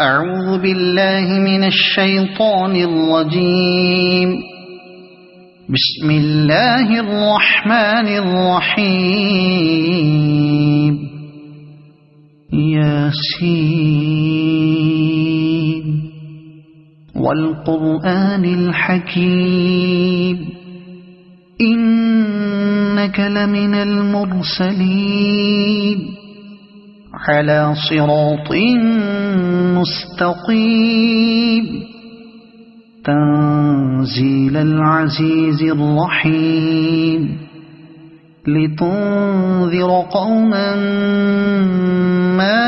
أعوذ بالله من الشيطان الرجيم. بسم الله الرحمن الرحيم. ياسين والقرآن الحكيم إنك لمن المرسلين على صراط مستقيم تنزيل العزيز الرحيم لتنذر قوما ما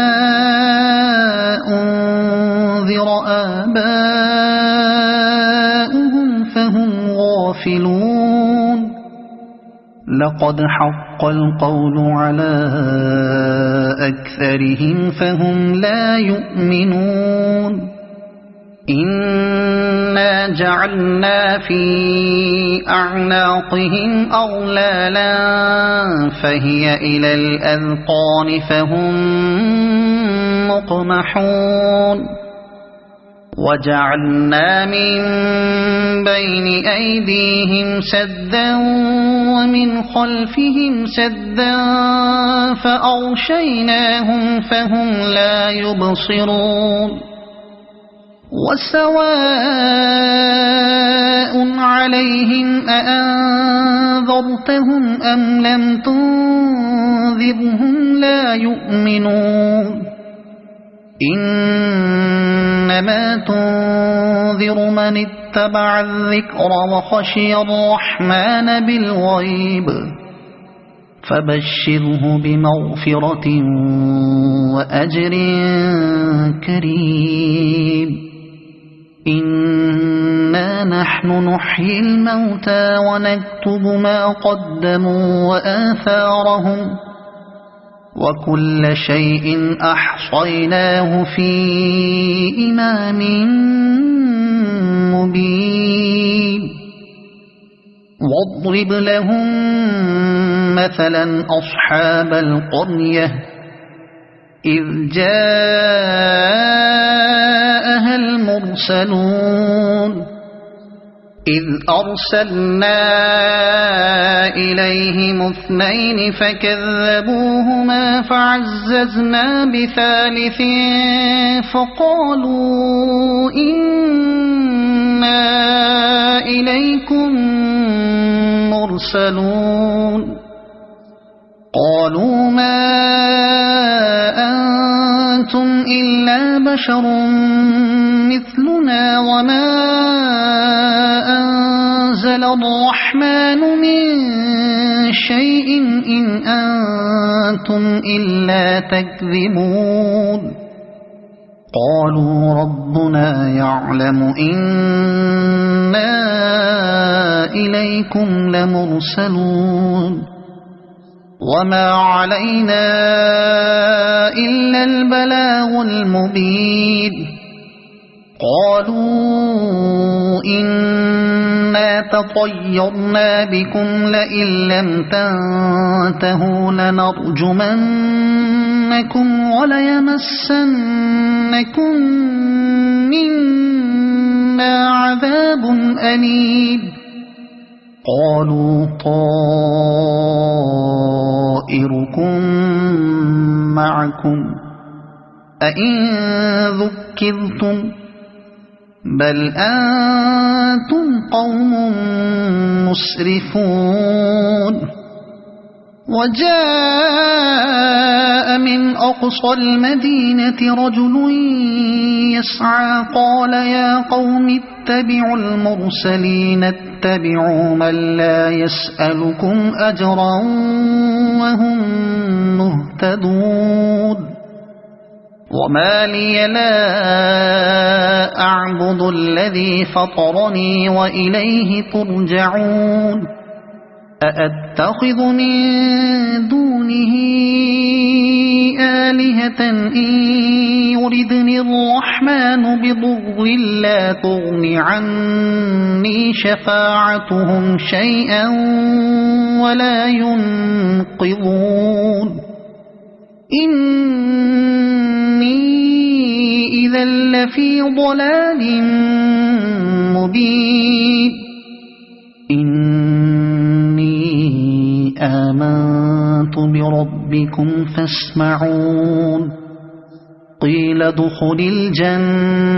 أنذر آباؤهم فهم غافلون لقد حق القول على أكثرهم فهم لا يؤمنون إنا جعلنا في أعناقهم أغلالا فهي إلى الأذقان فهم مقمحون وجعلنا من بين أيديهم سدا ومن خلفهم سدا فأغشيناهم فهم لا يبصرون وسواء عليهم أأنذرتهم أم لم تنذرهم لا يؤمنون إنما تنذر من اتبع الذكر وخشي الرحمن بالغيب فبشره بمغفرة وأجر كريم إنا نحن نحيي الموتى ونكتب ما قدموا وآثارهم وكل شيء أحصيناه في إمام مبين واضرب لهم مثلا أصحاب القرية إذ جاءها المرسلون إذ أرسلنا إليهم اثنين فكذبوهما فعززنا بثالث فقالوا إنا إليكم مرسلون قالوا ما أنتم إلا بشر مثلنا وما أنزل الرحمن من شيء إن أنتم إلا تكذبون قالوا ربنا يعلم إنا إليكم لمرسلون وما علينا إلا البلاغ المبين قالوا إنا تطيرنا بكم لئن لم تنتهوا لنرجمنكم وليمسنكم منا عذاب أليم قالوا طائركم معكم أئن ذكرتم بل أنتم قوم مسرفون وجاء من أقصى المدينة رجل يسعى قال يا قوم اتبعوا المرسلين اتبعوا من لا يسألكم أجرا وهم مهتدون وما لي لا أعبد الذي فطرني وإليه ترجعون أأتخذ من دونه آلهة إن يردني الرحمن بضر لا تغن عني شفاعتهم شيئا ولا ينقذون إني إذا لفي ضلال مبين إني آمنت بربكم فاسمعون قيل ادخل الجنة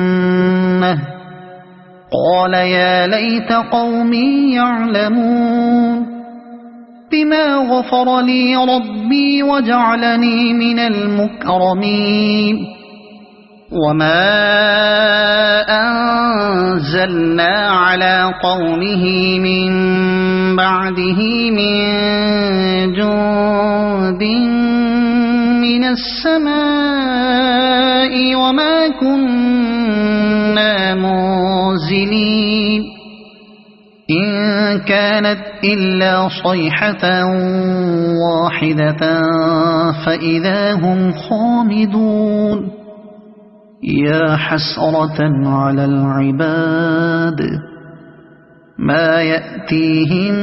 قال يا ليت قومي يعلمون بما غفر لي ربي وجعلني من المكرمين وما أنزلنا على قومه من بعده من جند من السماء وما كنا منزلين إن كانت إلا صيحة واحدة فإذا هم خامدون يا حسرة على العباد ما يأتيهم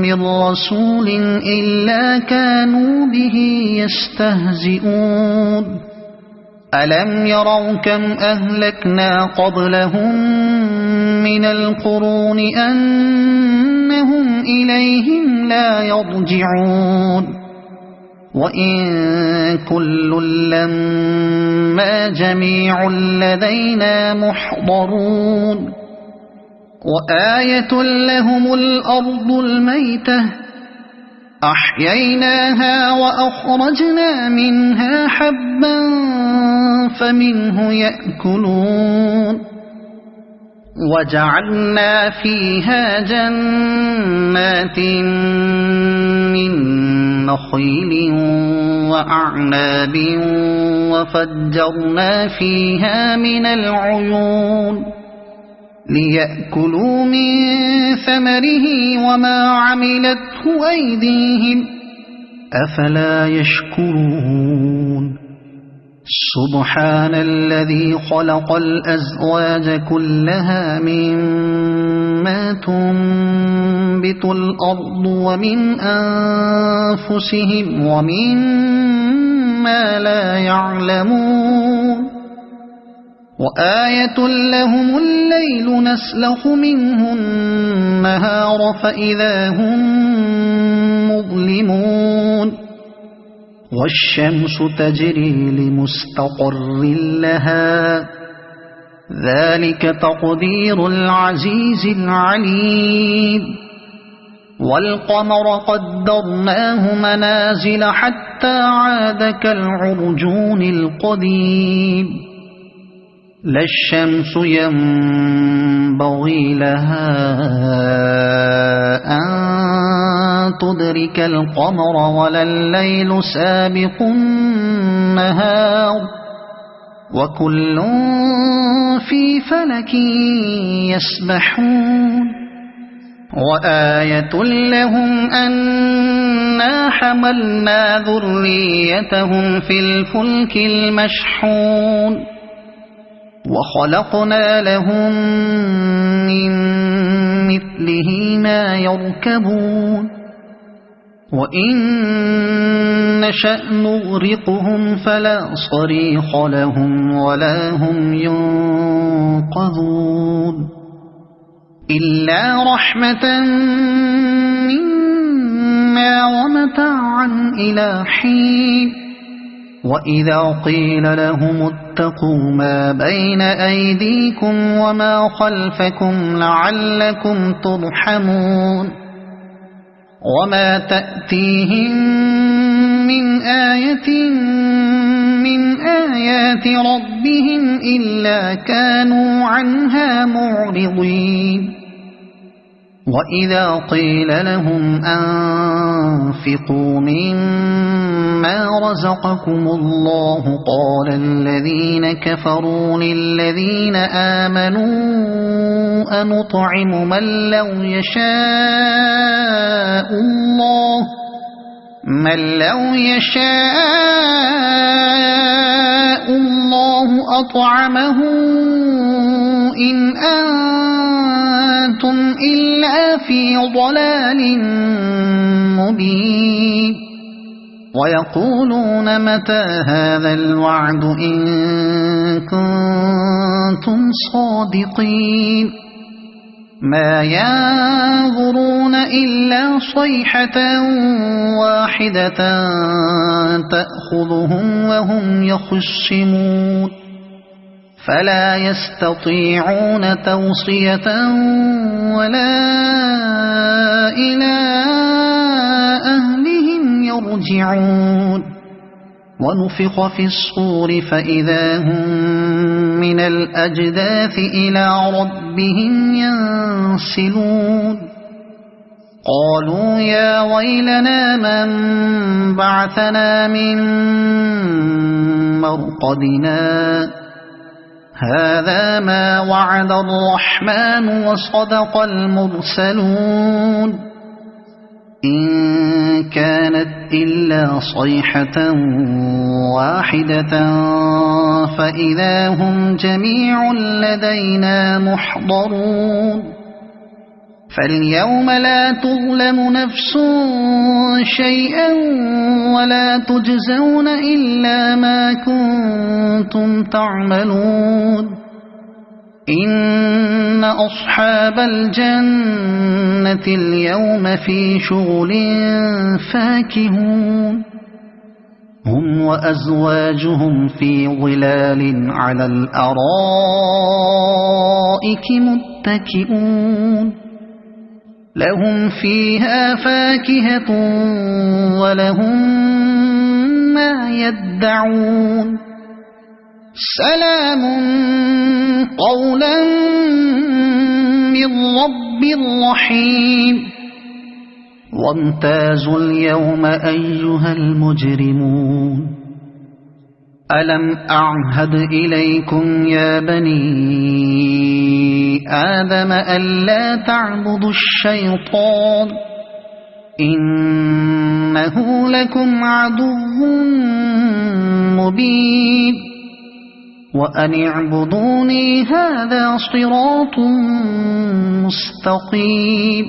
من رسول إلا كانوا به يستهزئون ألم يروا كم أهلكنا قبلهم من القرون أنهم إليهم لا يرجعون وإن كل لما جميع لدينا محضرون وآية لهم الأرض الميتة أحييناها وأخرجنا منها حبا فمنه يأكلون وجعلنا فيها جنات من نخيل وأعناب وفجرنا فيها من العيون ليأكلوا من ثمره وما عملته أيديهم أفلا يشكرون سبحان الذي خلق الأزواج كلها مما تنبت الأرض ومن أنفسهم ومما لا يعلمون وآية لهم الليل نسلخ منه النهار فإذا هم مظلمون والشمس تجري لمستقر لها ذلك تقدير العزيز العليم والقمر قدرناه منازل حتى عاد كالعرجون القديم لا الشمس ينبغي لها أن تدرك القمر ولا الليل سابق النهار وكل في فلك يسبحون وآية لهم أنا حملنا ذريتهم في الفلك المشحون وخلقنا لهم من مثله ما يركبون وإن نشأ نغرقهم فلا صريخ لهم ولا هم ينقذون إلا رحمة منا ومتاعا إلى حين وإذا قيل لهم اتقوا ما بين أيديكم وما خلفكم لعلكم ترحمون وما تأتيهم من آية من آيات ربهم إلا كانوا عنها معرضين وإذا قيل لهم أنفقوا مما رزقكم الله قال الذين كفروا للذين آمنوا أنطعم من لو يشاء الله أطعمه إن أنتم إلا في ضلال مبين ويقولون متى هذا الوعد إن كنتم كنتم صادقين ما ينظرون إلا صيحة واحدة تأخذهم وهم يخصمون فلا يستطيعون توصية ولا إلى أهلهم يرجعون ونفخ في الصور فإذا هم من الأجداث إلى ربهم ينسلون قالوا يا ويلنا من بعثنا من مرقدنا هذا ما وعد الرحمن وصدق المرسلون إن كانت إلا صيحة واحدة فإذا هم جميع لدينا محضرون فاليوم لا تظلم نفس شيئا ولا تجزون إلا ما كنتم تعملون إن أصحاب الجنة اليوم في شغل فاكهون هم وأزواجهم في ظلال على الأرائك متكئون لهم فيها فاكهة ولهم ما يدعون سلام قولا من رب رحيم وامتازوا اليوم أيها المجرمون ألم أعهد إليكم يا بني آدم ألا تعبدوا الشيطان إنه لكم عدو مبين وأن اعبدوني هذا صراط مستقيم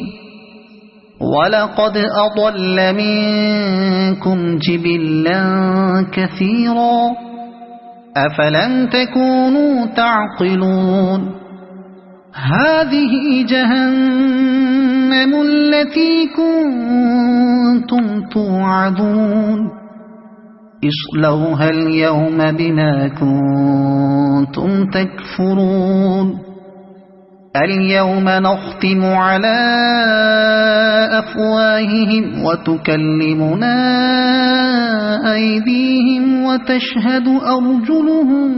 ولقد أضل منكم جبلا كثيرا أفلم تكونوا تعقلون هذه جهنم التي كنتم توعدون اصلوها اليوم بما كنتم تكفرون اليوم نختم على أفواههم وتكلمنا أيديهم وتشهد أرجلهم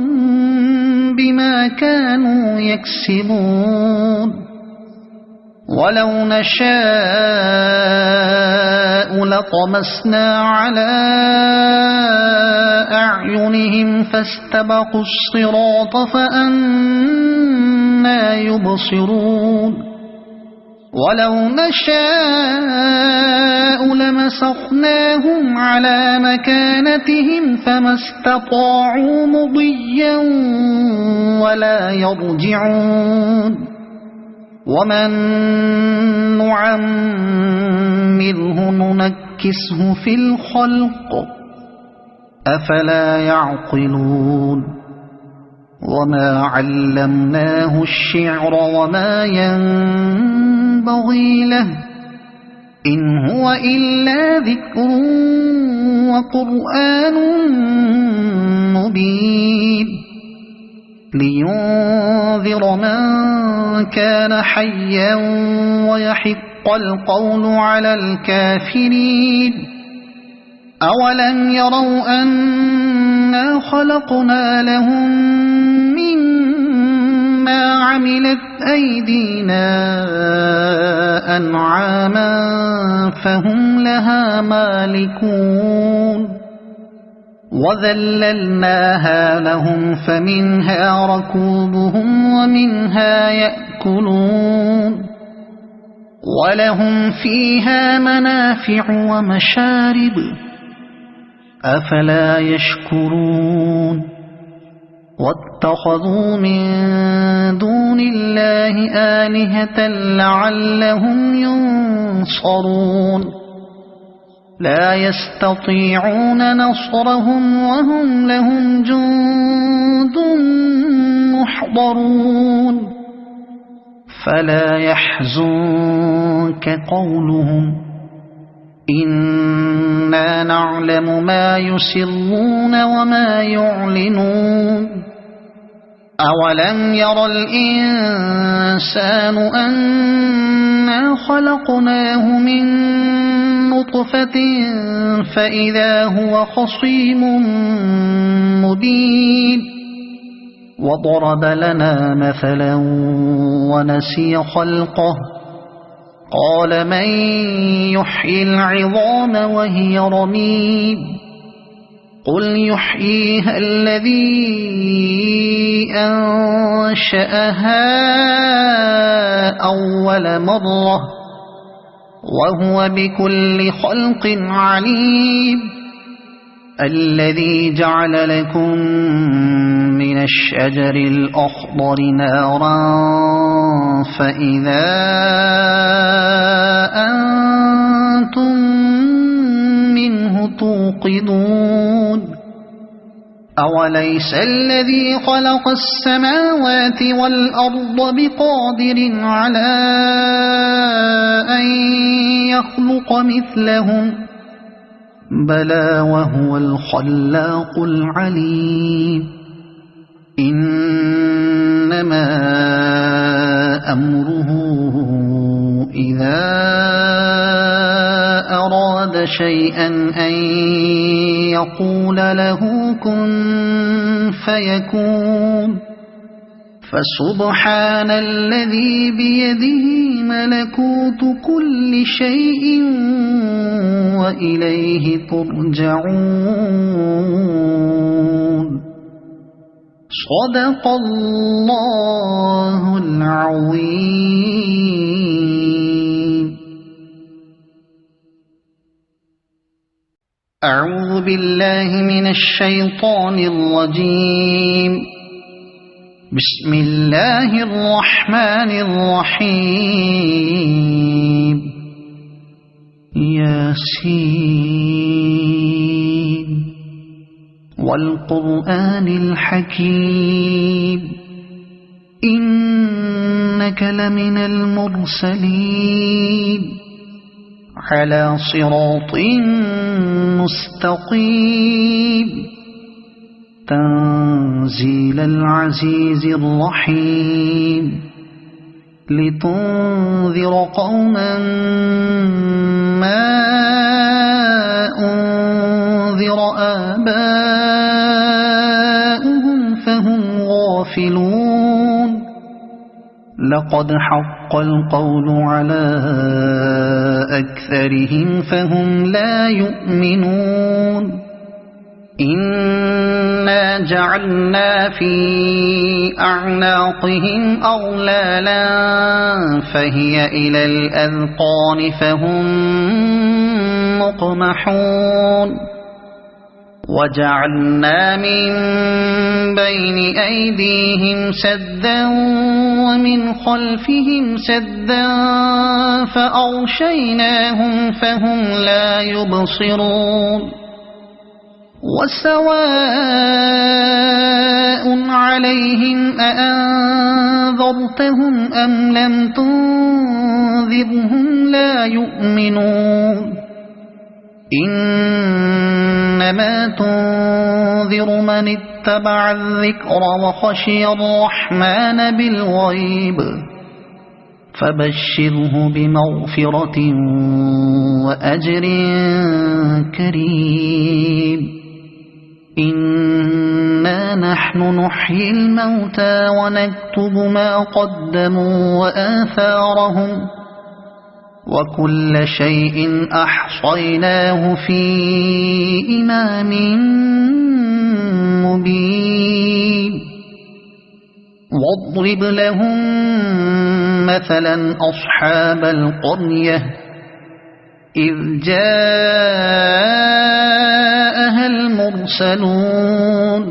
بما كانوا يكسبون ولو نشاء لطمسنا على أعينهم فاستبقوا الصراط فأنى يبصرون ولو نشاء لمسخناهم على مكانتهم فما استطاعوا مضيا ولا يرجعون ومن نعمره ننكسه في الخلق أفلا يعقلون وما علمناه الشعر وما ينبغي له إن هو إلا ذكر وقرآن مبين لينذر من كان حيا ويحق القول على الكافرين أولم يروا أنا خلقنا لهم مما عملت أيدينا أنعاما فهم لها مالكون وذللناها لهم فمنها ركوبهم ومنها يأكلون ولهم فيها منافع ومشارب أفلا يشكرون واتخذوا من دون الله آلهة لعلهم ينصرون لا يستطيعون نصرهم وهم لهم جند يحضرون فلا يحزنك قولهم إنا نعلم ما يسرون وما يعلنون أولم ير الإنسان أنا خلقناه من نطفة فإذا هو خصيم مبين وضرب لنا مثلا ونسي خلقه قال من يحيي العظام وهي رميم قل يحييها الذي أنشأها أول مرة وهو بكل خلق عليم الذي جعل لكم من الشجر الأخضر نارا فإذا أنتم منه توقدون أوليس الذي خلق السماوات والأرض بقادر على أن يخلق مثلهم بلى وهو الخلاق العليم إنما أمره إذا أراد شيئا أن يقول له كن فيكون فسبحان الذي بيده ملكوت كل شيء وإليه ترجعون صدق الله العظيم. أعوذ بالله من الشيطان الرجيم. بسم الله الرحمن الرحيم. ياسين والقرآن الحكيم إنك لمن المرسلين على صراط مستقيم تنزيل العزيز الرحيم لتنذر قوما ما أنذر آباؤهم فهم غافلون لقد حق القول على أكثرهم فهم لا يؤمنون إنا جعلنا في أعناقهم أغلالا فهي إلى الأذقان فهم مقمحون وجعلنا من بين أيديهم سدا ومن خلفهم سدا فأغشيناهم فهم لا يبصرون وسواء عليهم أأنذرتهم أم لم تنذرهم لا يؤمنون إنما تنذر من اتبع الذكر وخشي الرحمن بالغيب فبشره بمغفرة وأجر كريم إنا نحن نحيي الموتى ونكتب ما قدموا وآثارهم وكل شيء أحصيناه في إمام مبين واضرب لهم مثلا أصحاب القرية إذ جاءها المرسلون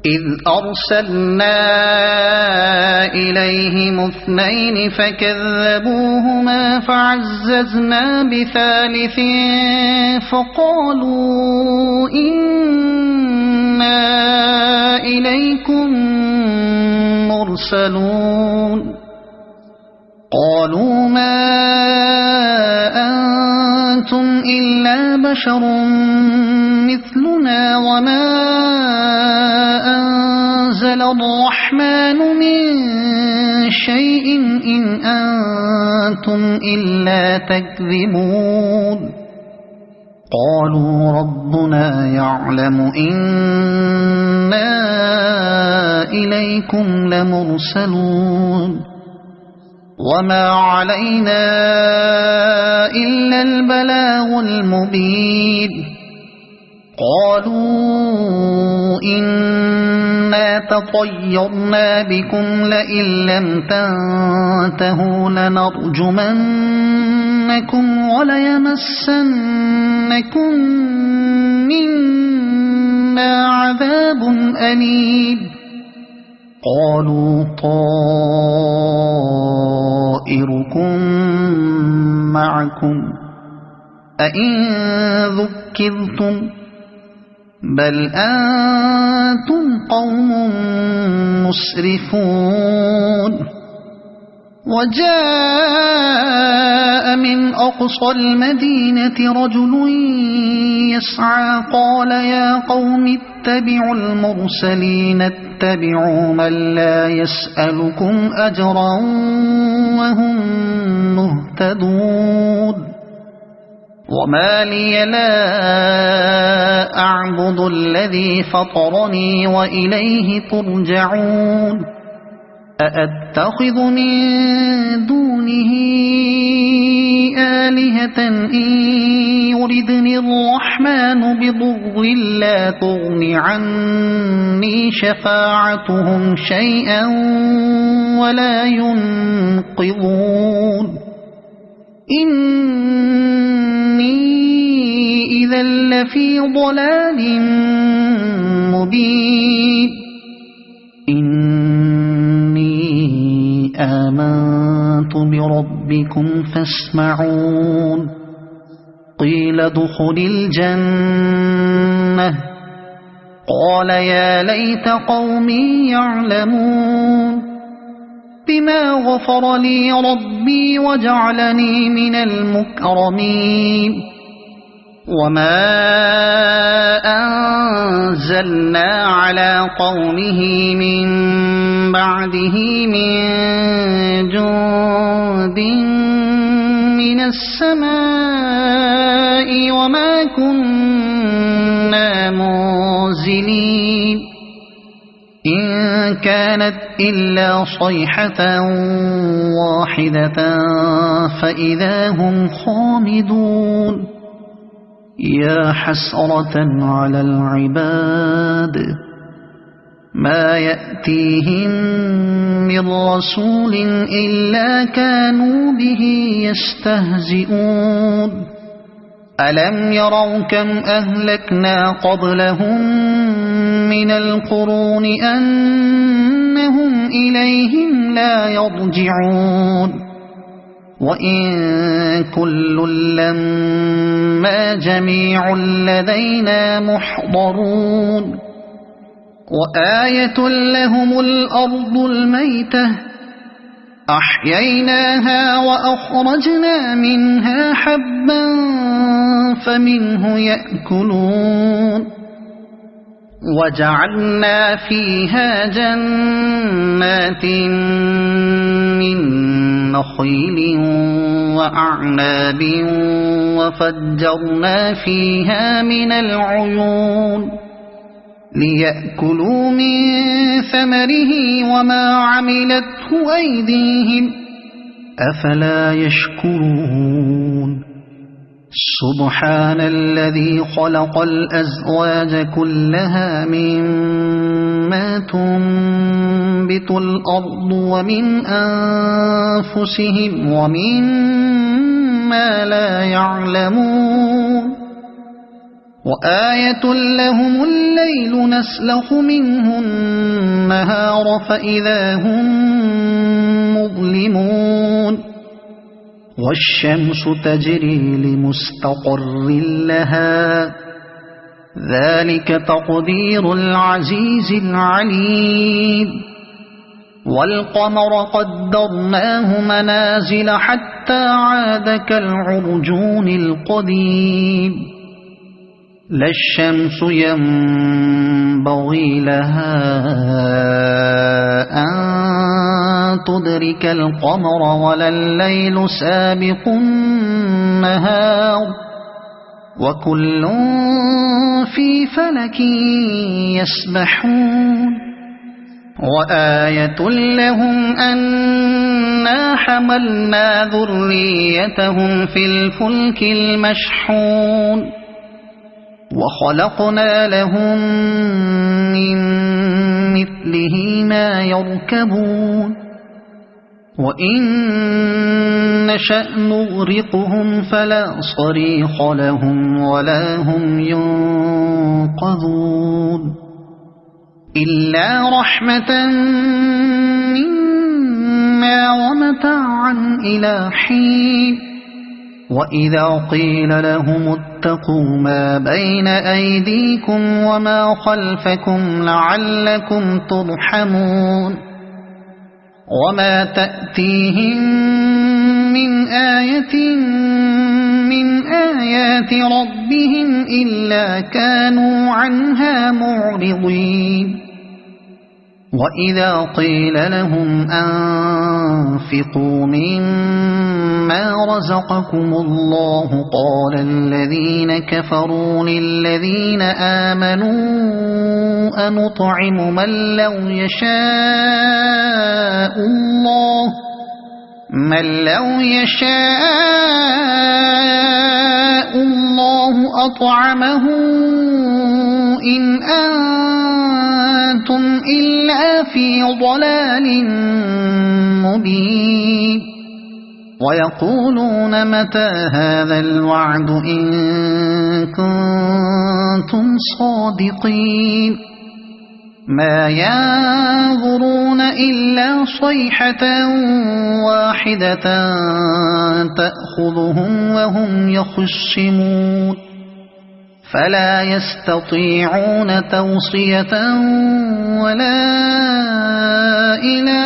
إذ أرسلنا إليهم اثنين فكذبوهما فعززنا بثالث فقالوا إنا إليكم لمرسلون قالوا ما أنتم إلا بشر مثلنا وما أنزل الرحمن من شيء إن أنتم إلا تكذبون قالوا ربنا يعلم إنا إليكم لمرسلون وما علينا إلا البلاغ المبين قالوا إنا تطيرنا بكم لئن لم تنتهوا لنرجمنكم وليمسنكم منا عذاب أليم قالوا طائركم معكم أئن ذكرتم بل أنتم قوم مسرفون وجاء من أقصى المدينة رجل يسعى قال يا قوم اتبعوا المرسلين اتبعوا من لا يسألكم أجرا وهم مهتدون وما لي لا أعبد الذي فطرني وإليه ترجعون أأتخذ من دونه آلهة إن يردني الرحمن بضر لا تغن عني شفاعتهم شيئا ولا ينقذون إني إذا لفي ضلال مبين آمنت بربكم فاسمعون قيل ادخل الجنة قال يا ليت قومي يعلمون بما غفر لي ربي وجعلني من المكرمين وما أنزلنا على قومه من بعده من جند من السماء وما كنا منزلين إن كانت إلا صيحة واحدة فإذا هم خامدون يا حسرة على العباد ما يأتيهم من رسول إلا كانوا به يستهزئون ألم يروا كم أهلكنا قبلهم من القرون أنهم إليهم لا يرجعون وإن كل لما جميع لدينا محضرون وآية لهم الأرض الميتة أحييناها وأخرجنا منها حبا فمنه يأكلون وجعلنا فيها جنات من نخيل وأعناب وفجرنا فيها من العيون ليأكلوا من ثمره وما عملته أيديهم أفلا يشكرون سبحان الذي خلق الأزواج كلها مما تنبت الأرض ومن أنفسهم ومما لا يعلمون وآية لهم الليل نسلخ منه النهار فإذا هم مظلمون والشمس تجري لمستقر لها ذلك تقدير العزيز العليم والقمر قدرناه منازل حتى عاد كالعرجون القديم لا الشمس ينبغي لها أن تدرك القمر ولا الليل سابق النهار وكل في فلك يسبحون وآية لهم أنا حملنا ذريتهم في الفلك المشحون وخلقنا لهم من مثله ما يركبون وإن نشأ نغرقهم فلا صريخ لهم ولا هم ينقذون إلا رحمة منا ومتاعا إلى حين وإذا قيل لهم اتقوا ما بين أيديكم وما خلفكم لعلكم ترحمون وما تأتيهم من آية من آيات ربهم إلا كانوا عنها معرضين وإذا قيل لهم أنفقوا مما رزقكم الله قال الذين كفروا للذين آمنوا أنطعم من لو يشاء الله أطعمه إن أنتم إلا في ضلال مبين ويقولون متى هذا الوعد إن كنتم صادقين ما ينظرون إلا صيحة واحدة تأخذهم وهم يخصمون فلا يستطيعون توصية ولا إلى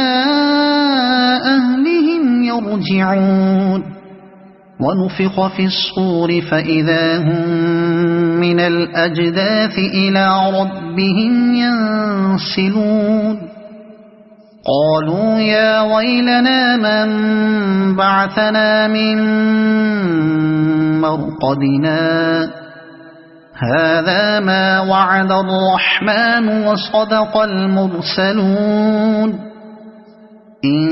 أهلهم يرجعون ونفخ في الصور فإذا هم من الأجداث إلى ربهم ينسلون قالوا يا ويلنا من بعثنا من مرقدنا هذا ما وعد الرحمن وصدق المرسلون إن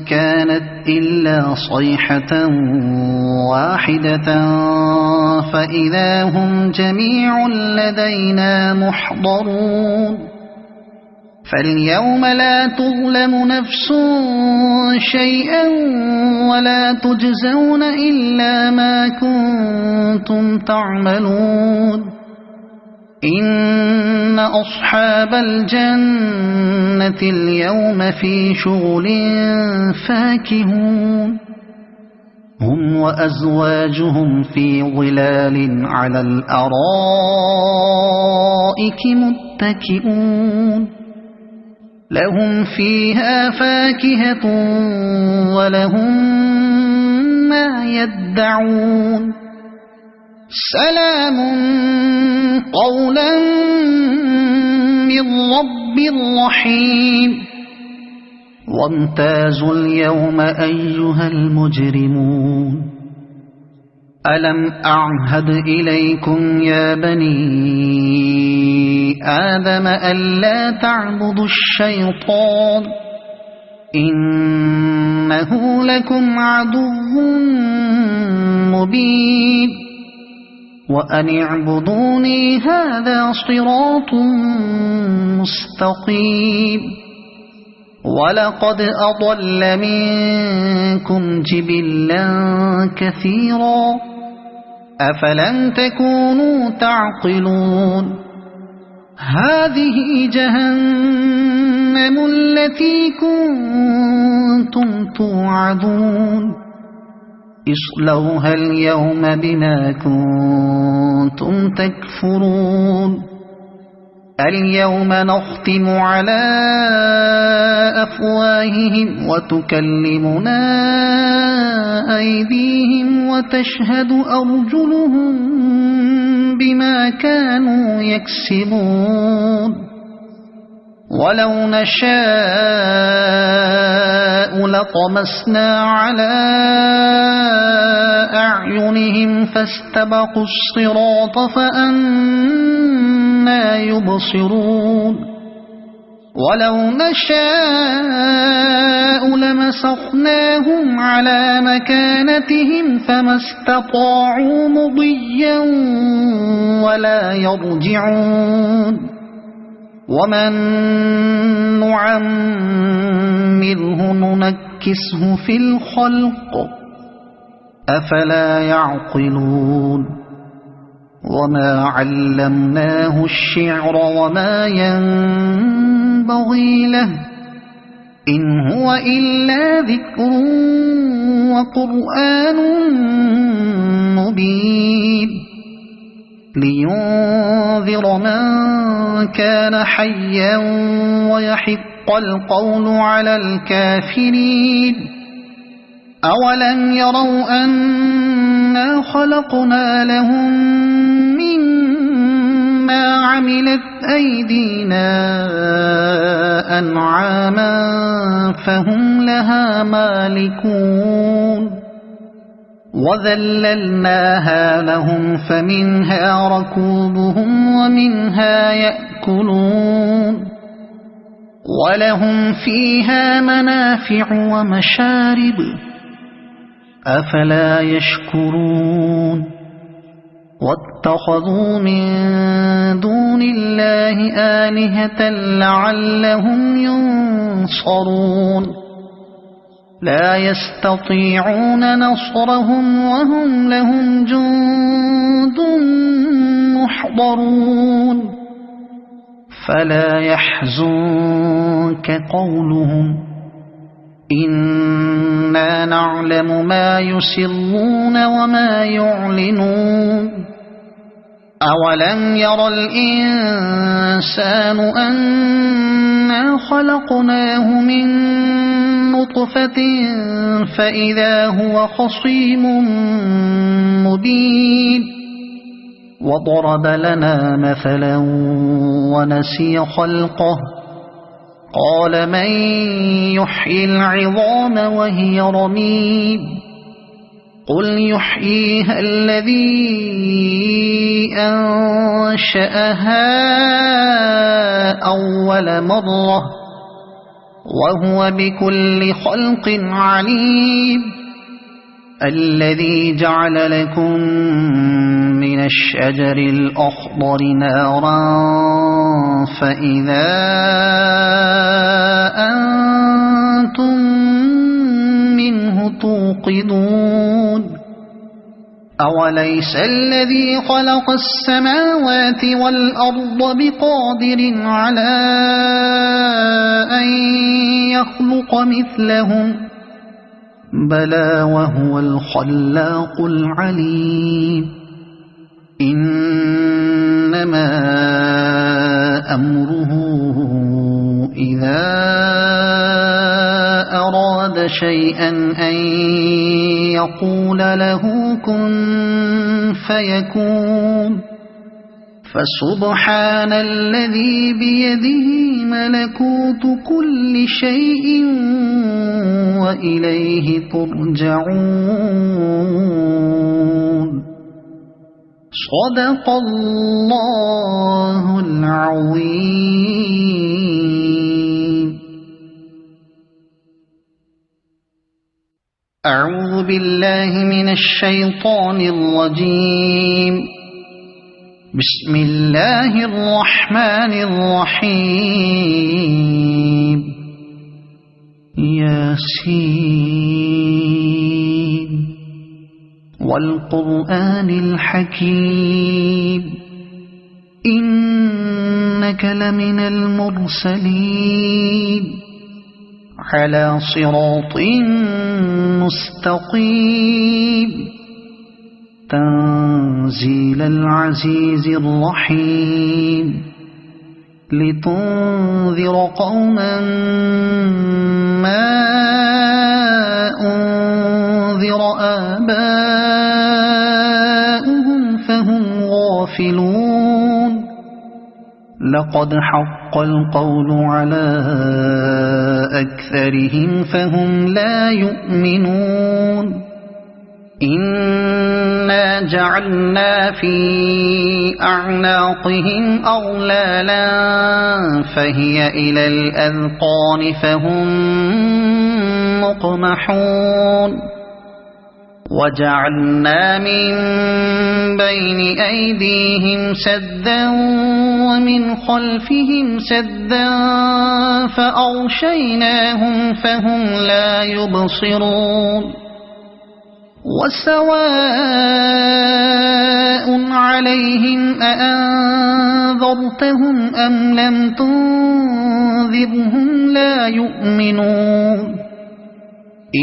كانت إلا صيحة واحدة فإذا هم جميع لدينا محضرون فاليوم لا تظلم نفس شيئا ولا تجزون إلا ما كنتم تعملون إن أصحاب الجنة اليوم في شغل فاكهون هم وأزواجهم في ظلال على الأرائك متكئون لهم فيها فاكهة ولهم ما يدعون سلام قولا من رب رحيم وامتازوا اليوم أيها المجرمون ألم أعهد إليكم يا بني آدم ألا تعبدوا الشيطان إنه لكم عدو مبين وأن اعبدوني هذا صراط مستقيم ولقد أضل منكم جبلا كثيرا أفلم تكونوا تعقلون هذه جهنم التي كنتم توعدون اصلوها اليوم بما كنتم تكفرون اليوم نختم على أفواههم وتكلمنا أيديهم وتشهد أرجلهم بما كانوا يكسبون ولو نشاء لطمسنا على أعينهم فاستبقوا الصراط فأنى يبصرون ولو نشاء لمسخناهم على مكانتهم فما استطاعوا مضيا ولا يرجعون ومن نعمره ننكسه في الخلق أفلا يعقلون وما علمناه الشعر وما ينبغي له إن هو إلا ذكر وقرآن مبين لينذر من كان حيا ويحق القول على الكافرين أولم يروا أنا خلقنا لهم مما عملت أيدينا أنعاما فهم لها مالكون وذللناها لهم فمنها ركوبهم ومنها يأكلون ولهم فيها منافع ومشارب أفلا يشكرون واتخذوا من دون الله آلهة لعلهم ينصرون لا يستطيعون نصرهم وهم لهم جند محضرون فلا يحزنك قولهم إنا نعلم ما يسرون وما يعلنون أولم ير الإنسان أنا خلقناه من نطفة فإذا هو خصيم مبين وضرب لنا مثلا ونسي خلقه قال من يحيي العظام وهي رميم قل يحييها الذي أنشأها أول مرة وهو بكل خلق عليم الذي جعل لكم من الشجر الأخضر نارا فإذا أنتم منه توقدون أوليس الذي خلق السماوات والأرض بقادر على أن يخلق مثلهم بلى وهو الخلاق العليم إنما أمره إذا أراد شيئا أن يقول له كن فيكون فسبحان الذي بيده ملكوت كل شيء وإليه ترجعون صدق الله العظيم. أعوذ بالله من الشيطان الرجيم. بسم الله الرحمن الرحيم. ياسين والقرآن الحكيم إنك لمن المرسلين على صراط مستقيم تنزيل العزيز الرحيم لتنذر قوما لقد حق القول على أكثرهم فهم لا يؤمنون إنا جعلنا في أعناقهم أغلالا فهي إلى الأذقان فهم مقمحون وجعلنا من بين أيديهم سدا ومن خلفهم سدا فأغشيناهم فهم لا يبصرون وسواء عليهم أأنذرتهم أم لم تنذرهم لا يؤمنون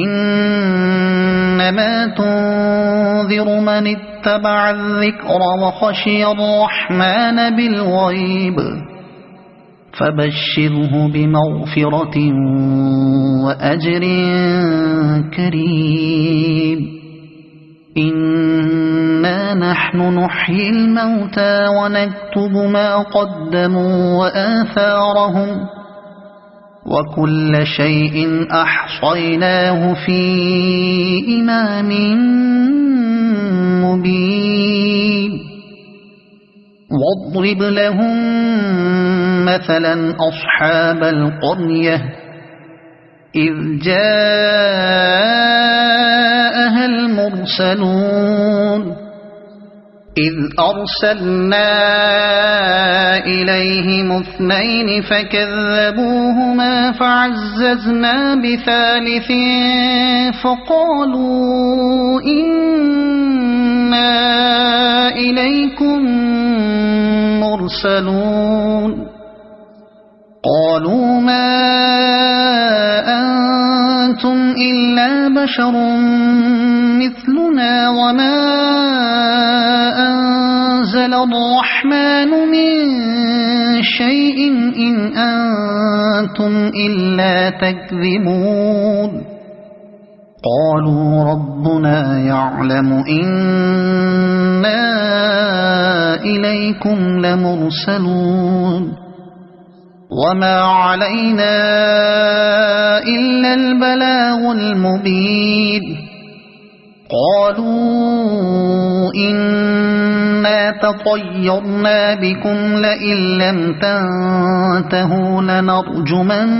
إنما تنذر من اتبع الذكر وخشي الرحمن بالغيب فبشره بمغفرة وأجر كريم إنا نحن نحيي الموتى ونكتب ما قدموا وآثارهم وكل شيء أحصيناه في إمام مبين واضرب لهم مثلا أصحاب القرية إذ جاءها المرسلون إذ أرسلنا إليهم اثنين فكذبوهما فعززنا بثالث فقالوا إنا إليكم مرسلون قالوا ما أنتم إلا بشر مثلنا وما أنزل الرحمن من شيء إن أنتم إلا تكذبون قالوا ربنا يعلم إنا إليكم لمرسلون وما علينا إلا البلاغ المبين قالوا إنا تطيرنا بكم لئن لم تنتهوا لنرجمنكم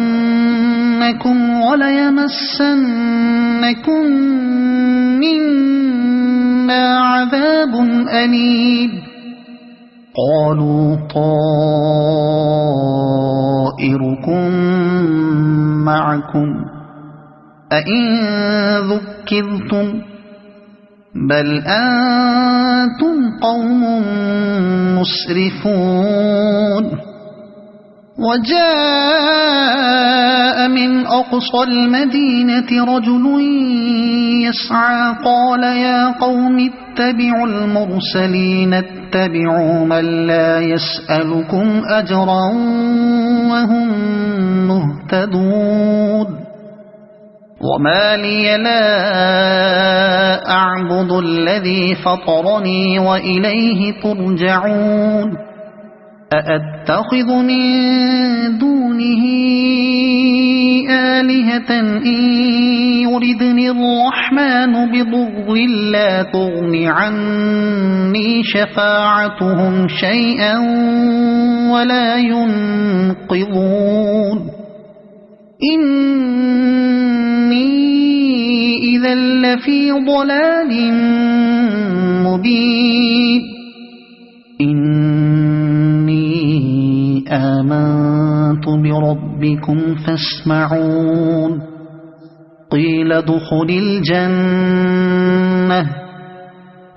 وليمسنكم منا عذاب أليم قالوا طائركم معكم أئن ذكرتم بل أنتم قوم مسرفون وجاء من أقصى المدينة رجل يسعى قال يا قوم اتبعوا المرسلين اتبعوا من لا يسألكم أجرا وهم مهتدون وما لي لا أعبد الذي فطرني وإليه ترجعون أأتخذ من دونه آلهة إن يردني الرحمن بضر لا تغن عني شفاعتهم شيئا ولا ينقذون إني إذا لفي ضلال مبين إني آمنت بربكم فاسمعون قيل ادخل الجنة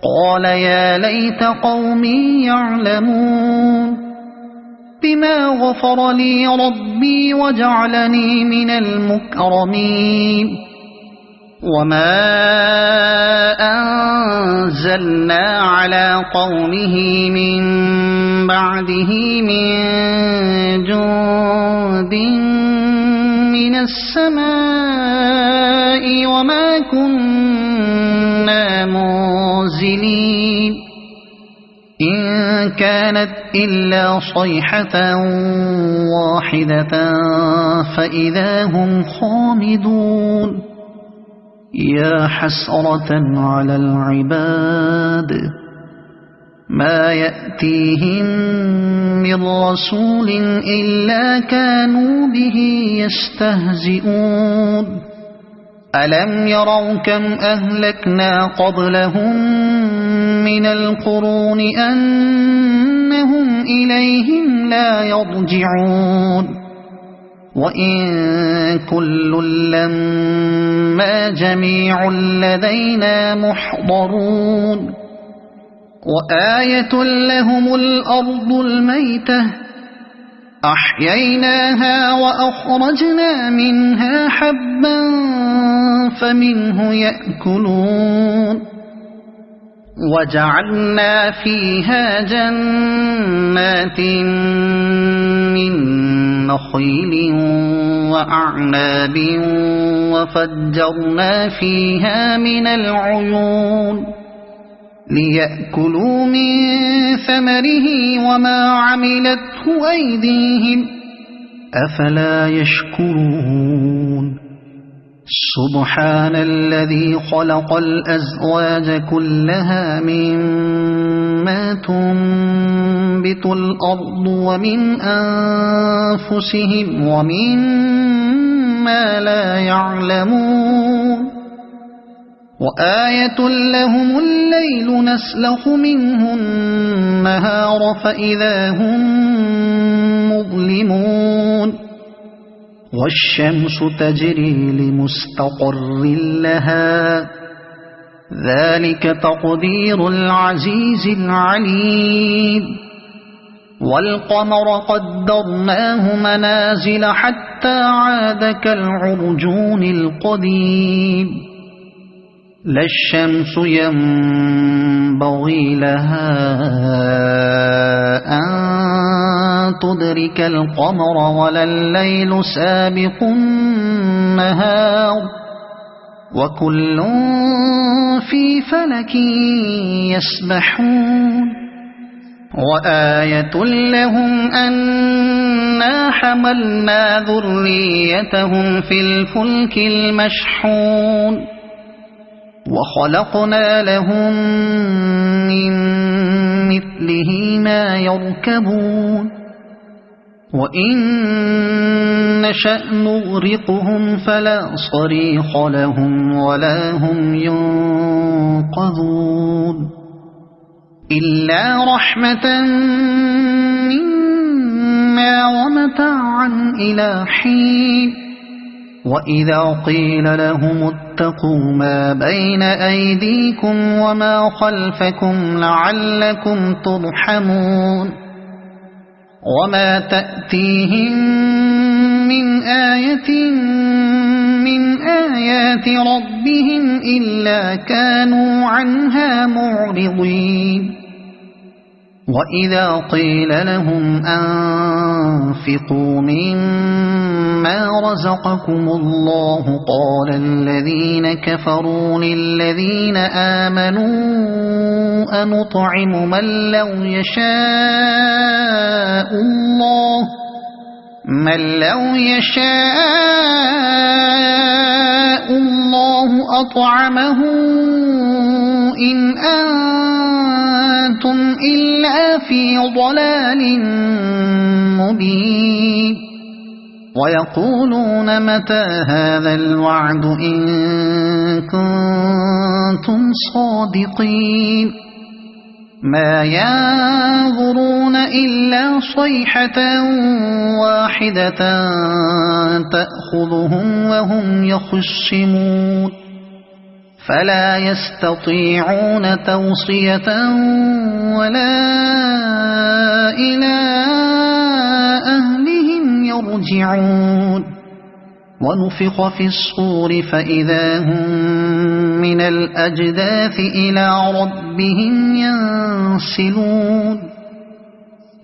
قال يا ليت قومي يعلمون بما غفر لي ربي وجعلني من المكرمين وما أنزلنا على قومه من بعده من جند من السماء وما كنا منزلين إن كانت إلا صيحة واحدة فإذا هم خامدون يا حسرة على العباد ما يأتيهم من رسول إلا كانوا به يستهزئون ألم يروا كم أهلكنا قبلهم من القرون أنهم إليهم لا يرجعون وإن كل لما جميع لدينا محضرون وآية لهم الأرض الميتة أحييناها وأخرجنا منها حبا فمنه يأكلون وجعلنا فيها جنات من نخيل وأعناب وفجرنا فيها من العيون ليأكلوا من ثمره وما عملته أيديهم أفلا يشكرون سبحان الذي خلق الأزواج كلها مما تنبت الأرض ومن أنفسهم ومما لا يعلمون وآية لهم الليل نسلخ منه النهار فإذا هم مظلمون والشمس تجري لمستقر لها ذلك تقدير العزيز العليم والقمر قدرناه منازل حتى عاد كالعرجون القديم لا الشمس ينبغي لها أن تدرك القمر ولا الليل سابق النهار وكل في فلك يسبحون وآية لهم أنا حملنا ذريتهم في الفلك المشحون وخلقنا لهم من مثله ما يركبون وإن نشأ نغرقهم فلا صريخ لهم ولا هم ينقذون إلا رحمة منا ومتاعا إلى حين وإذا قيل لهم اتقوا ما بين أيديكم وما خلفكم لعلكم ترحمون وما تأتيهم من آية من آيات ربهم إلا كانوا عنها معرضين وإذا قيل لهم أنفقوا مما رزقكم الله قال الذين كفروا للذين آمنوا أنطعم من لو يشاء الله أطعمه إن أنتم إلا في ضلال مبين ويقولون متى هذا الوعد إن كنتم صادقين ما ينظرون إلا صيحة واحدة تأخذهم وهم يخصمون فلا يستطيعون توصية ولا إلى أهلهم يرجعون ونفخ في الصور فإذا هم من الأجداث إلى ربهم ينسلون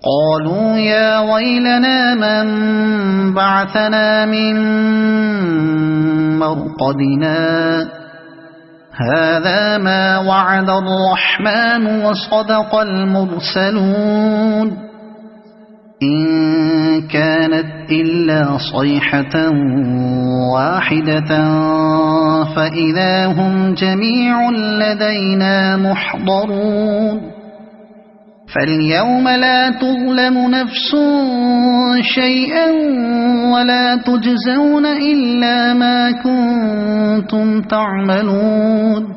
قالوا يا ويلنا من بعثنا من مرقدنا هذا ما وعد الرحمن وصدق المرسلون إن كانت إلا صيحة واحدة فإذا هم جميع لدينا محضرون فاليوم لا تظلم نفس شيئا ولا تجزون إلا ما كنتم تعملون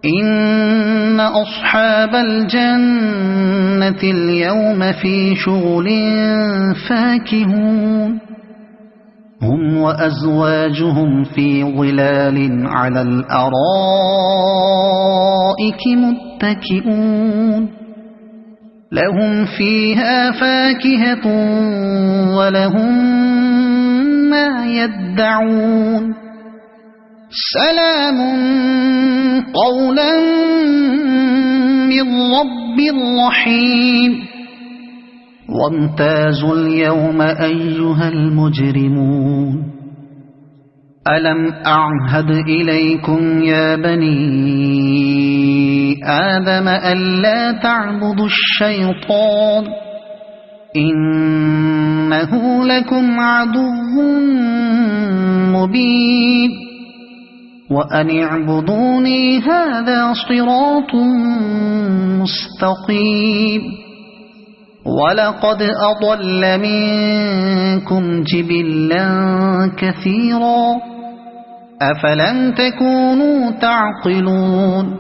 إن أصحاب الجنة اليوم في شغل فاكهون هم وأزواجهم في ظلال على الأرائك متكئون لهم فيها فاكهة ولهم ما يدعون سلام قولا من رب رحيم وامتازوا اليوم أيها المجرمون ألم أعهد إليكم يا بني آدم ألا تعبدوا الشيطان إنه لكم عدو مبين وأن اعبدوني هذا صراط مستقيم ولقد أضل منكم جبلا كثيرا أفلم تكونوا تعقلون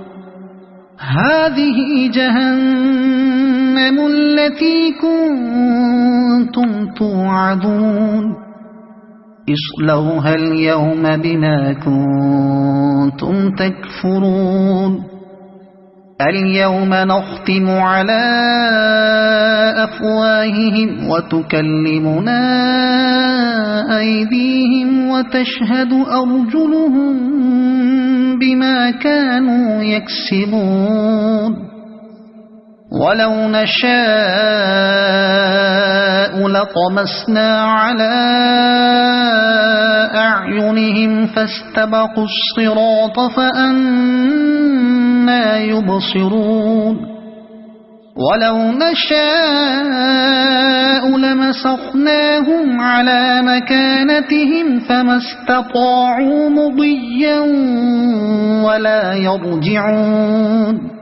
هذه جهنم التي كنتم توعدون اصلوها اليوم بما كنتم تكفرون اليوم نختم على أفواههم وتكلمنا أيديهم وتشهد أرجلهم بما كانوا يكسبون ولو نشاء لطمسنا على أعينهم فاستبقوا الصراط فأنى يبصرون ولو نشاء لمسخناهم على مكانتهم فما استطاعوا مضيا ولا يرجعون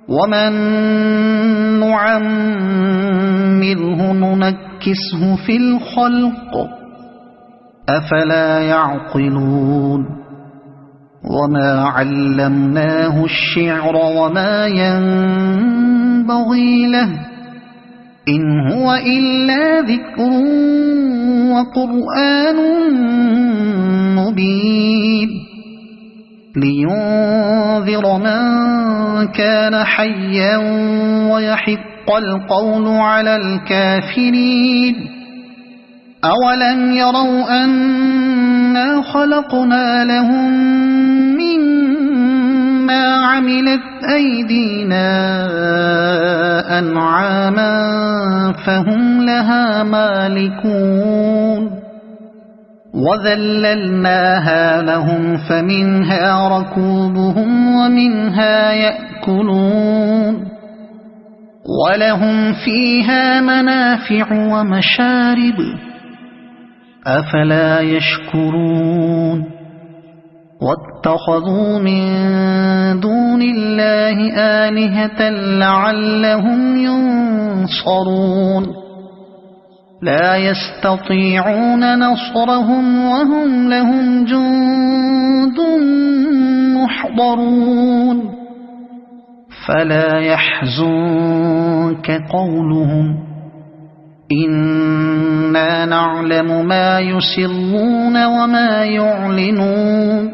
ومن نعمره ننكسه في الخلق أفلا يعقلون وما علمناه الشعر وما ينبغي له إن هو إلا ذكر وقرآن مبين لينذر من كان حيا ويحق القول على الكافرين أولم يروا أنا خلقنا لهم مما عملت أيدينا أنعاما فهم لها مالكون وذللناها لهم فمنها ركوبهم ومنها يأكلون ولهم فيها منافع ومشارب أفلا يشكرون واتخذوا من دون الله آلهة لعلهم ينصرون لا يستطيعون نصرهم وهم لهم جند محضرون فلا يحزنك قولهم إنا نعلم ما يسرون وما يعلنون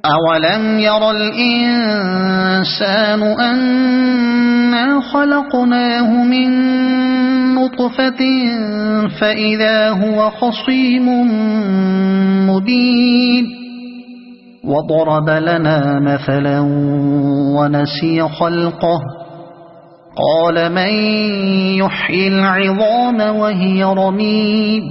أولم ير الإنسان أنا خلقناه من نطفة فإذا هو خصيم مبين وضرب لنا مثلا ونسي خلقه قال من يحيي العظام وهي رميم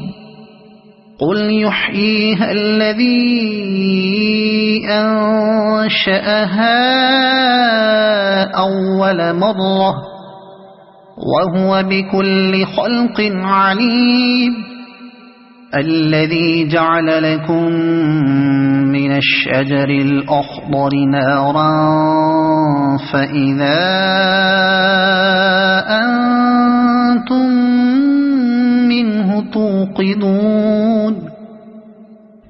قل يحييها الذي أنشأها أول مرة وهو بكل خلق عليم الذي جعل لكم من الشجر الأخضر نارا فإذا أنتم منه توقدون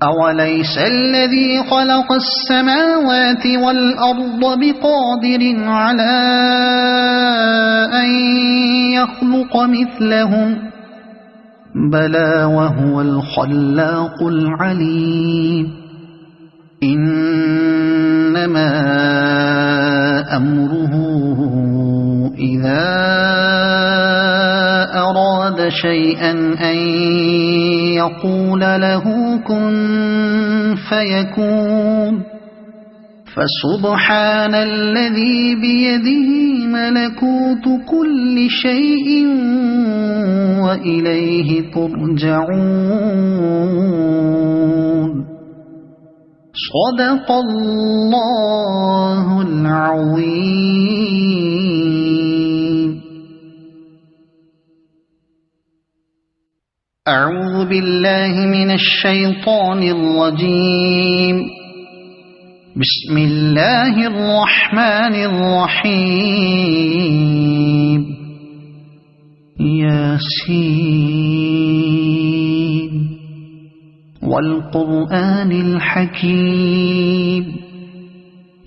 أوليس الذي خلق السماوات والأرض بقادر على أن يخلق مثلهم بلى وهو الخلاق العليم إنما أمره إذا أراد شيئا أن يقول له كن فيكون فسبحان الذي بيده ملكوت كل شيء وإليه ترجعون صدق الله العظيم. أعوذ بالله من الشيطان الرجيم. بسم الله الرحمن الرحيم. ياسين والقرآن الحكيم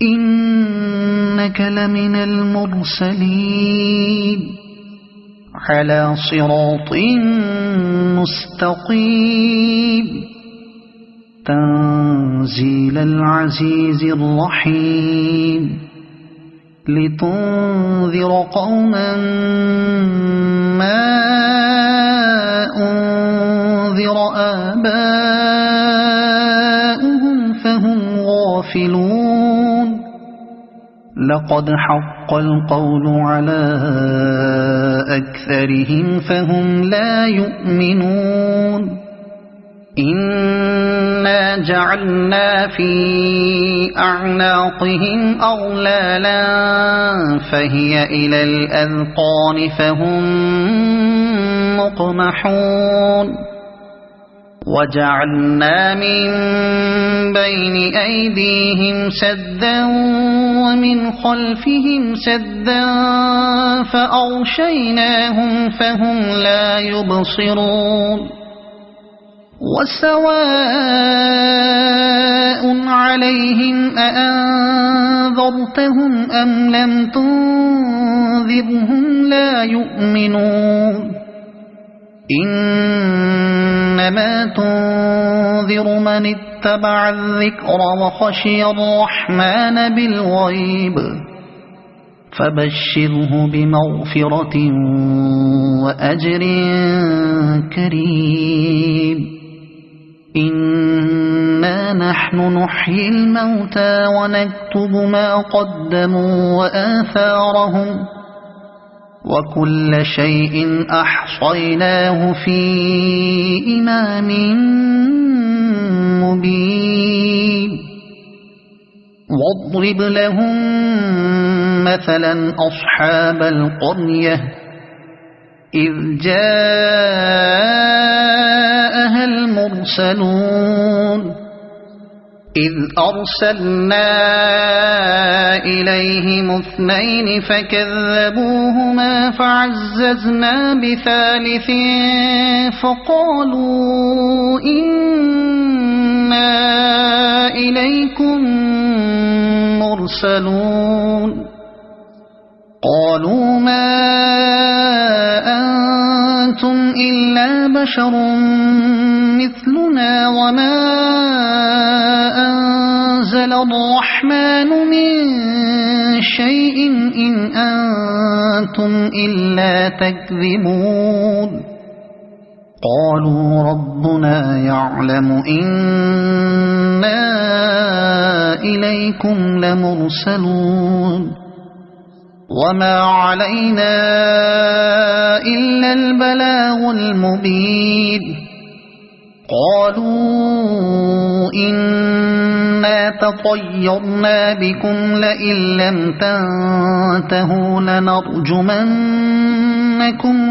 إنك لمن المرسلين على صراط مستقيم تنزيل العزيز الرحيم لتنذر قوما ما أنذر آباؤهم فهم غافلون لقد حق القول على أكثرهم فهم لا يؤمنون إنا جعلنا في أعناقهم أغلالا فهي إلى الأذقان فهم مقمحون وجعلنا من بين أيديهم سدا ومن خلفهم سدا فأغشيناهم فهم لا يبصرون وسواء عليهم أأنذرتهم أم لم تنذرهم لا يؤمنون إنما تنذر من اتبع الذكر وخشي الرحمن بالغيب فبشره بمغفرة وأجر كريم إنا نحن نحيي الموتى ونكتب ما قدموا وآثارهم وكل شيء أحصيناه في إمام مبين واضرب لهم مثلا أصحاب القرية إذ جاءها المرسلون إذ أرسلنا إليهم اثنين فكذبوهما فعززنا بثالث فقالوا إنا إليكم مرسلون قالوا ما أنتم إلا بشر مثلنا وما أنزل الرحمن من شيء إن أنتم إلا تكذبون قالوا ربنا يعلم إنا إليكم لمرسلون وما علينا إلا البلاغ المبين قالوا إنا إنا تطيرنا بكم لئن لم تنتهوا لنرجمنكم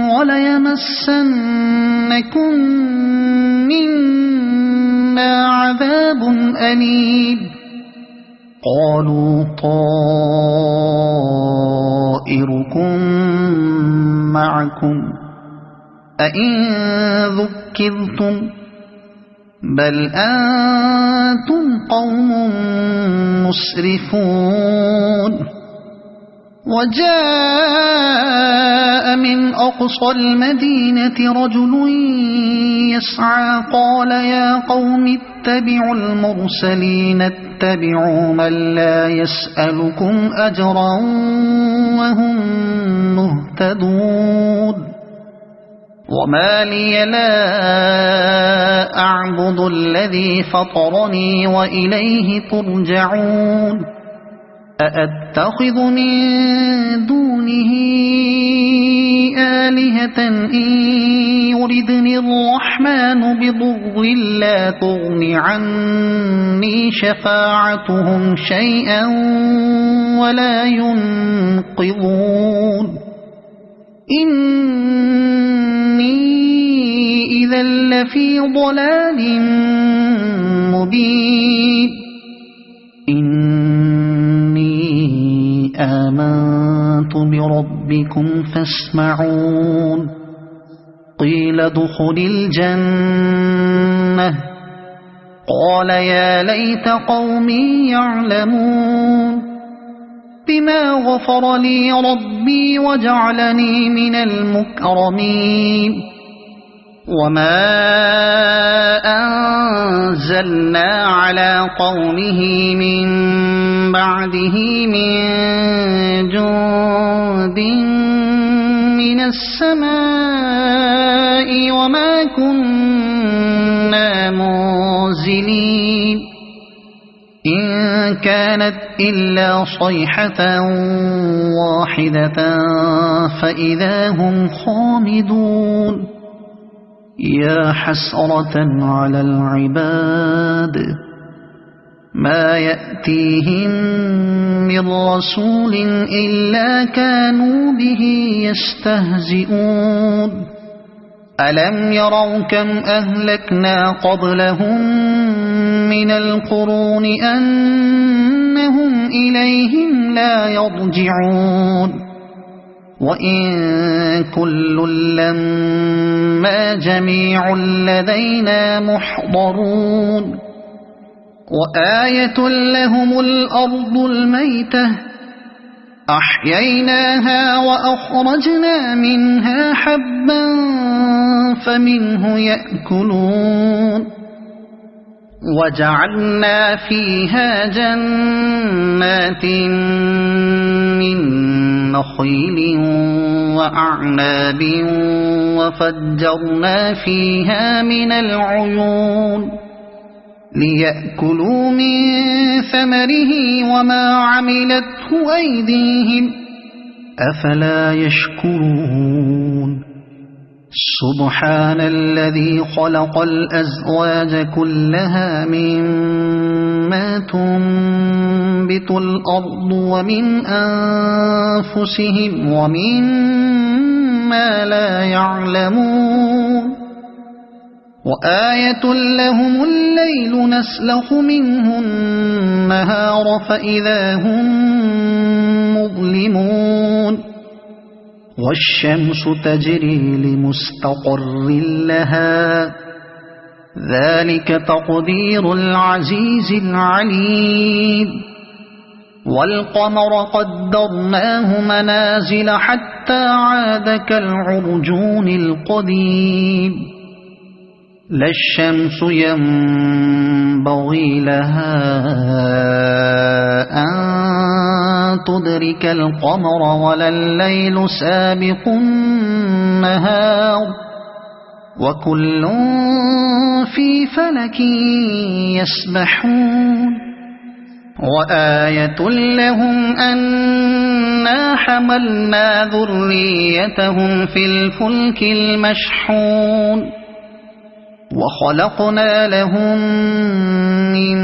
وليمسنكم منا عذاب أليم قالوا طائركم معكم أئن ذكرتم بل أنتم قوم مسرفون وجاء من أقصى المدينة رجل يسعى قال يا قوم اتبعوا المرسلين اتبعوا من لا يسألكم أجرا وهم مهتدون وما لي لا أعبد الذي فطرني وإليه ترجعون أأتخذ من دونه آلهة إن يردني الرحمن بضر لا تغن عني شفاعتهم شيئا ولا ينقذون إني إذا لفي ضلال مبين إني آمنت بربكم فاسمعون قيل ادخل الجنة قال يا ليت قومي يعلمون بما غفر لي ربي وجعلني من المكرمين وما أنزلنا على قومه من بعده من جند من السماء وما كنا منزلين إن كانت إلا صيحة واحدة فإذا هم خامدون يا حسرة على العباد ما يأتيهم من رسول إلا كانوا به يستهزئون ألم يروا كم أهلكنا قبلهم من القرون أنهم إليهم لا يرجعون وإن كل لما جميع لدينا محضرون وآية لهم الأرض الميتة أحييناها وأخرجنا منها حبا فمنه يأكلون وجعلنا فيها جنات من نخيل وأعناب وفجرنا فيها من العيون ليأكلوا من ثمره وما عملته أيديهم أفلا يشكرون سبحان الذي خلق الأزواج كلها مما تنبت الأرض ومن أنفسهم ومما لا يعلمون وآية لهم الليل نسلخ منه النهار فإذا هم مظلمون والشمس تجري لمستقر لها ذلك تقدير العزيز العليم والقمر قدرناه منازل حتى عاد كالعرجون القديم لا الشمس ينبغي لها أن تدرك القمر ولا الليل سابق النهار وكل في فلك يسبحون وآية لهم أنا حملنا ذريتهم في الفلك المشحون وخلقنا لهم من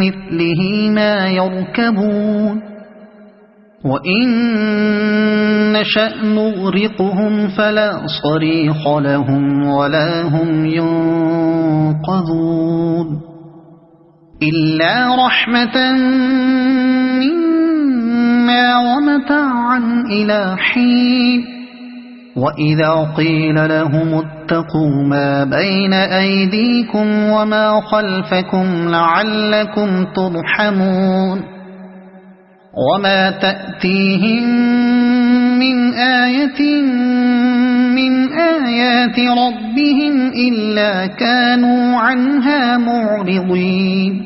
مثله ما يركبون وإن نشأ نغرقهم فلا صريخ لهم ولا هم ينقذون إلا رحمة منا ومتاعا إلى حين وإذا قيل لهم اتقوا ما بين أيديكم وما خلفكم لعلكم ترحمون وما تأتيهم من آية من آيات ربهم إلا كانوا عنها معرضين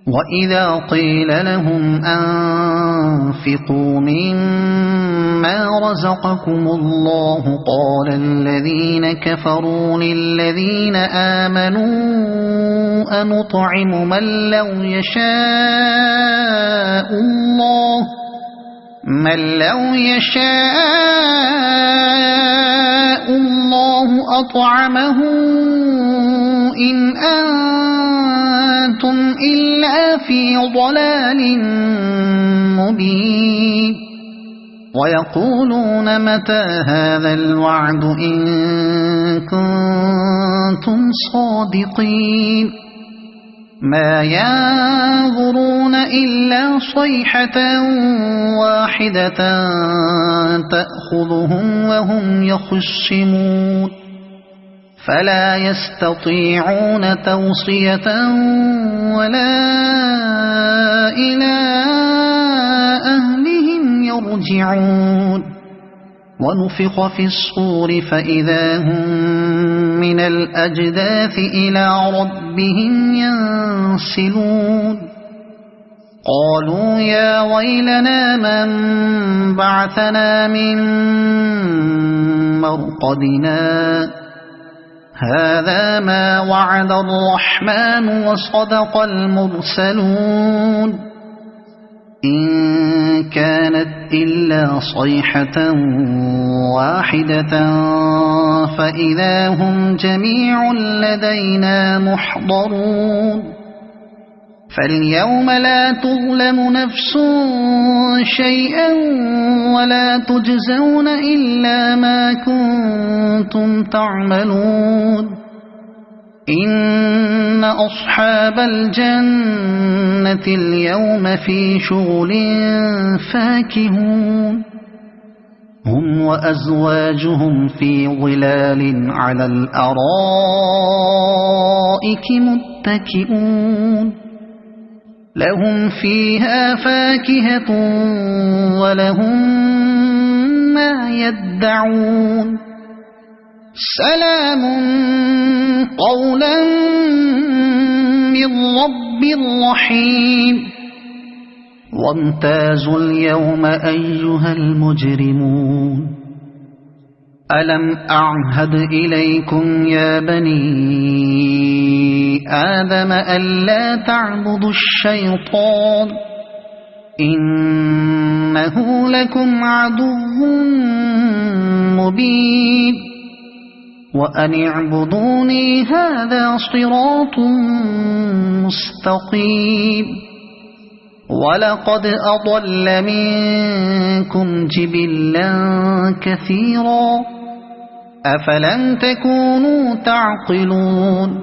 وإذا قيل لهم أنفقوا مما رزقكم الله قال الذين كفروا للذين آمنوا أنطعم من لو يشاء الله أطعمه إن أنتم إلا في ضلال مبين ويقولون متى هذا الوعد إن كنتم صادقين ما ينظرون إلا صيحة واحدة تأخذهم وهم يخصمون فلا يستطيعون توصية ولا إلى أهلهم يرجعون ونفخ في الصور فإذا هم من الأجداث إلى ربهم ينسلون قالوا يا ويلنا من بعثنا من مرقدنا هذا ما وعد الرحمن وصدق المرسلون إن كانت إلا صيحة واحدة فإذا هم جميع لدينا محضرون فاليوم لا تظلم نفس شيئا ولا تجزون إلا ما كنتم تعملون إن أصحاب الجنة اليوم في شغل فاكهون هم وأزواجهم في ظلال على الأرائك متكئون لهم فيها فاكهة ولهم ما يدعون سلام قولا من رب رحيم وامتازوا اليوم أيها المجرمون ألم أعهد إليكم يا بني آدم ألا تعبدوا الشيطان إنه لكم عدو مبين وأن اعبدوني هذا صراط مستقيم ولقد أضل منكم جبلا كثيرا أفلم تكونوا تعقلون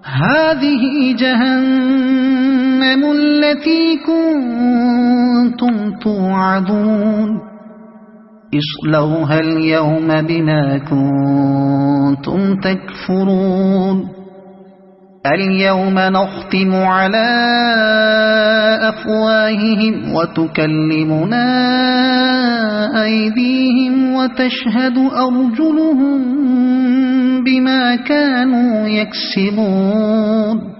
هذه جهنم التي كنتم توعدون اصلوها اليوم بما كنتم تكفرون اليوم نختم على أفواههم وتكلمنا أيديهم وتشهد أرجلهم بما كانوا يكسبون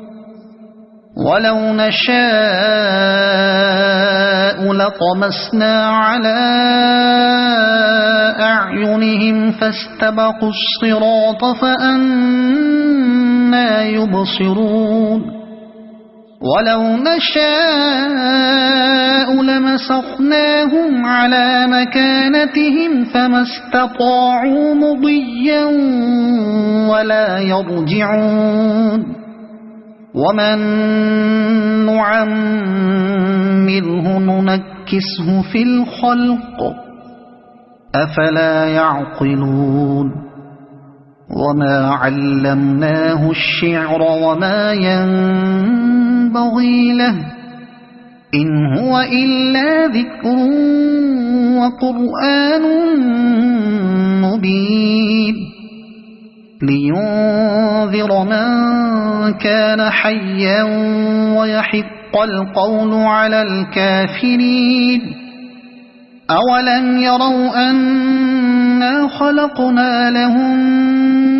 ولو نشاء لطمسنا على أعينهم فاستبقوا الصراط فأنى يبصرون ولو نشاء لمسخناهم على مكانتهم فما استطاعوا مضيا ولا يرجعون ومن نعمره ننكسه في الخلق أفلا يعقلون وما علمناه الشعر وما ينبغي له إن هو إلا ذكر وقرآن مبين لينذر من كان حيا ويحق القول على الكافرين أولم يروا أنا خلقنا لهم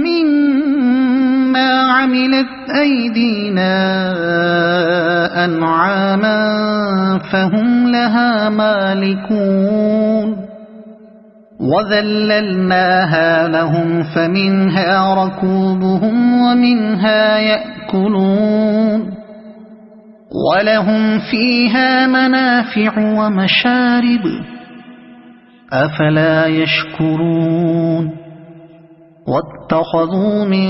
مما عملت أيدينا أنعاما فهم لها مالكون وذللناها لهم فمنها ركوبهم ومنها يأكلون ولهم فيها منافع ومشارب أفلا يشكرون واتخذوا من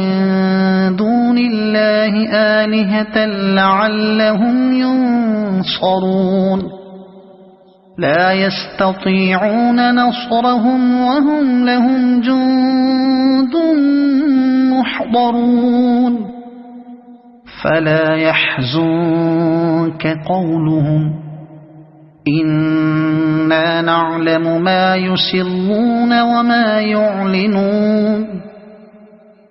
دون الله آلهة لعلهم ينصرون لا يستطيعون نصرهم وهم لهم جند محضرون فلا يحزنك قولهم إنا نعلم ما يسرون وما يعلنون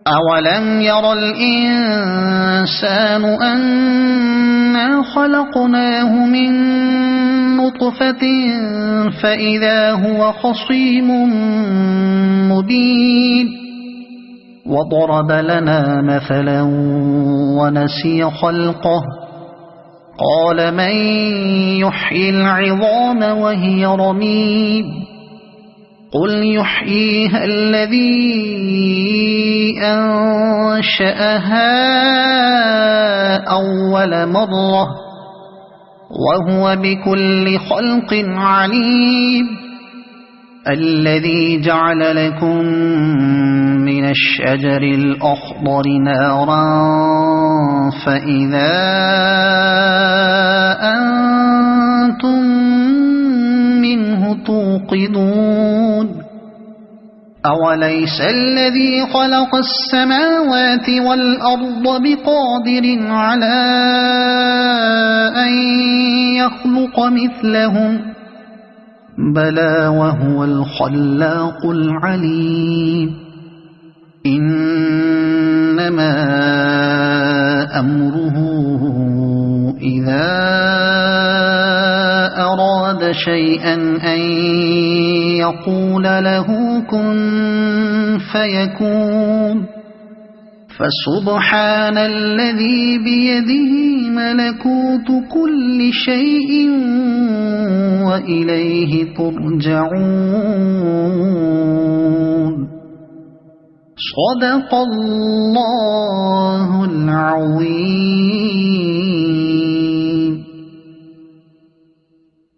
أولم ير الإنسان أنا خلقناه من نطفة فإذا هو خصيم مبين وضرب لنا مثلا ونسي خلقه قال من يحيي العظام وهي رميم قل يحييها الذي أنشأها أول مرة وهو بكل خلق عليم الذي جعل لكم من الشجر الأخضر نارا فإذا أنتم منه توقدون أوليس الذي خلق السماوات والأرض بقادر على أن يخلق مثلهم بلى وهو الخلاق العليم إنما أمره إذا أراد شيئا أن يقول له كن فيكون فسبحان الذي بيده ملكوت كل شيء وإليه ترجعون صدق الله العظيم.